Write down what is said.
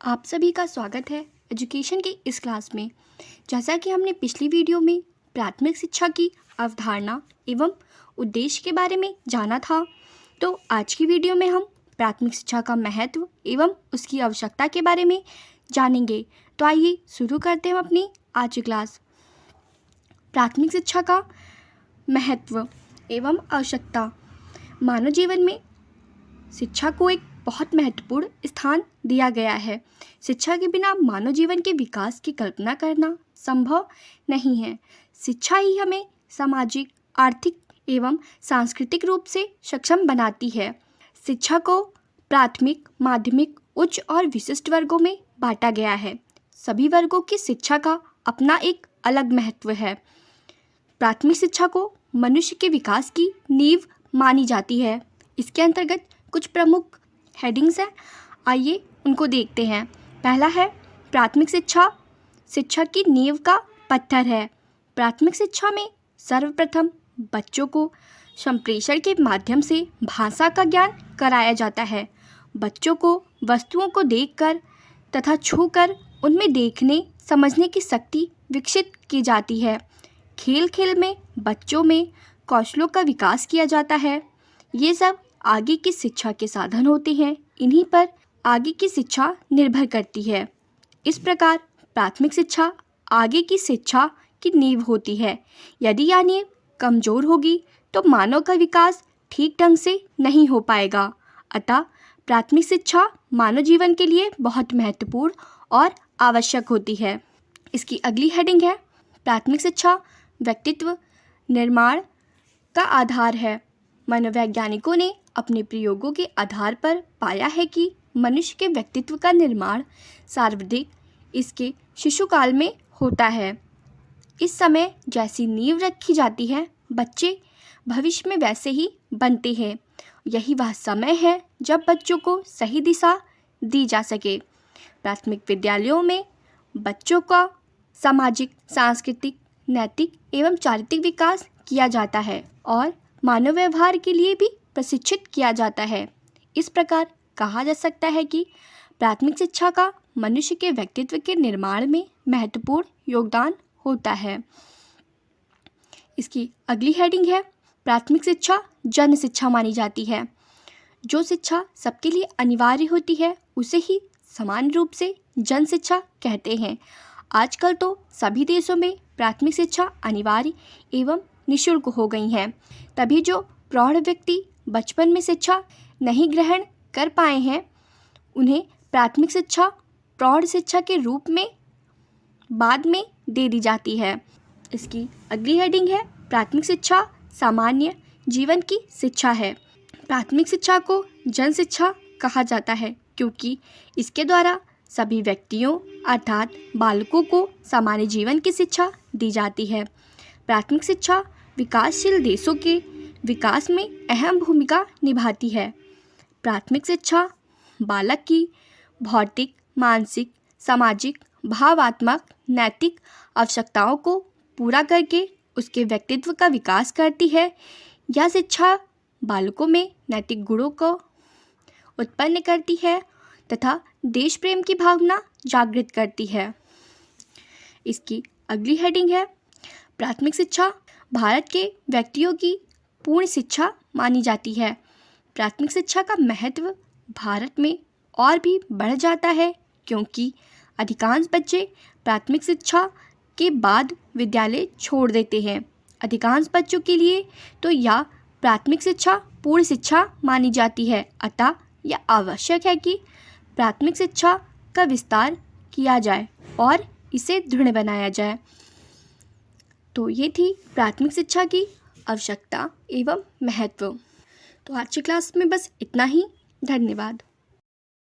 आप सभी का स्वागत है एजुकेशन की इस क्लास में। जैसा कि हमने पिछली वीडियो में प्राथमिक शिक्षा की अवधारणा एवं उद्देश्य के बारे में जाना था, तो आज की वीडियो में हम प्राथमिक शिक्षा का महत्व एवं उसकी आवश्यकता के बारे में जानेंगे। तो आइए शुरू करते हैं अपनी आज की क्लास। प्राथमिक शिक्षा का महत्व एवं आवश्यकता। मानव जीवन में शिक्षा को एक बहुत महत्वपूर्ण स्थान दिया गया है। शिक्षा के बिना मानव जीवन के विकास की कल्पना करना संभव नहीं है। शिक्षा ही हमें सामाजिक, आर्थिक एवं सांस्कृतिक रूप से सक्षम बनाती है। शिक्षा को प्राथमिक, माध्यमिक, उच्च और विशिष्ट वर्गों में बांटा गया है। सभी वर्गों की शिक्षा का अपना एक अलग महत्व है। प्राथमिक शिक्षा को मनुष्य के विकास की नींव मानी जाती है। इसके अंतर्गत कुछ प्रमुख हेडिंग्स हैं, आइए उनको देखते हैं। पहला है प्राथमिक शिक्षा। शिक्षा की नींव का पत्थर है। प्राथमिक शिक्षा में सर्वप्रथम बच्चों को संप्रेषण के माध्यम से भाषा का ज्ञान कराया जाता है। बच्चों को वस्तुओं को देखकर तथा छूकर उनमें देखने समझने की शक्ति विकसित की जाती है। खेल खेल में बच्चों में कौशलों का विकास किया जाता है। ये सब आगे की शिक्षा के साधन होते हैं। इन्हीं पर आगे की शिक्षा निर्भर करती है। इस प्रकार प्राथमिक शिक्षा आगे की शिक्षा की नींव होती है। यदि यह नींव कमज़ोर होगी तो मानव का विकास ठीक ढंग से नहीं हो पाएगा। अतः प्राथमिक शिक्षा मानव जीवन के लिए बहुत महत्वपूर्ण और आवश्यक होती है। इसकी अगली हेडिंग है प्राथमिक शिक्षा व्यक्तित्व निर्माण का आधार है। मनोवैज्ञानिकों ने अपने प्रयोगों के आधार पर पाया है कि मनुष्य के व्यक्तित्व का निर्माण सर्वाधिक इसके शिशुकाल में होता है। इस समय जैसी नींव रखी जाती है, बच्चे भविष्य में वैसे ही बनते हैं। यही वह समय है जब बच्चों को सही दिशा दी जा सके। प्राथमिक विद्यालयों में बच्चों का सामाजिक, सांस्कृतिक, नैतिक एवं चारित्रिक विकास किया जाता है और मानव व्यवहार के लिए भी प्रशिक्षित किया जाता है। इस प्रकार कहा जा सकता है कि प्राथमिक शिक्षा का मनुष्य के व्यक्तित्व के निर्माण में महत्वपूर्ण योगदान होता है। इसकी अगली हेडिंग है प्राथमिक शिक्षा जन शिक्षा मानी जाती है। जो शिक्षा सबके लिए अनिवार्य होती है उसे ही समान रूप से जन शिक्षा कहते हैं। आजकल तो सभी देशों में प्राथमिक शिक्षा अनिवार्य एवं निःशुल्क हो गई हैं। तभी जो प्रौढ़ व्यक्ति बचपन में शिक्षा नहीं ग्रहण कर पाए हैं, उन्हें प्राथमिक शिक्षा प्रौढ़ शिक्षा के रूप में बाद में दे दी जाती है। इसकी अगली हेडिंग है प्राथमिक शिक्षा सामान्य जीवन की शिक्षा है। प्राथमिक शिक्षा को जन शिक्षा कहा जाता है क्योंकि इसके द्वारा सभी व्यक्तियों अर्थात बालकों को सामान्य जीवन की शिक्षा दी जाती है। प्राथमिक शिक्षा विकासशील देशों के विकास में अहम भूमिका निभाती है। प्राथमिक शिक्षा बालक की भौतिक, मानसिक, सामाजिक, भावात्मक, नैतिक आवश्यकताओं को पूरा करके उसके व्यक्तित्व का विकास करती है। यह शिक्षा बालकों में नैतिक गुणों को उत्पन्न करती है तथा देश प्रेम की भावना जागृत करती है। इसकी अगली हेडिंग है प्राथमिक शिक्षा भारत के व्यक्तियों की पूर्ण शिक्षा मानी जाती है। प्राथमिक शिक्षा का महत्व भारत में और भी बढ़ जाता है क्योंकि अधिकांश बच्चे प्राथमिक शिक्षा के बाद विद्यालय छोड़ देते हैं। अधिकांश बच्चों के लिए तो यह प्राथमिक शिक्षा पूर्ण शिक्षा मानी जाती है। अतः यह आवश्यक है कि प्राथमिक शिक्षा का विस्तार किया जाए और इसे दृढ़ बनाया जाए। तो ये थी प्राथमिक शिक्षा की आवश्यकता एवं महत्व। तो आज की क्लास में बस इतना ही। धन्यवाद।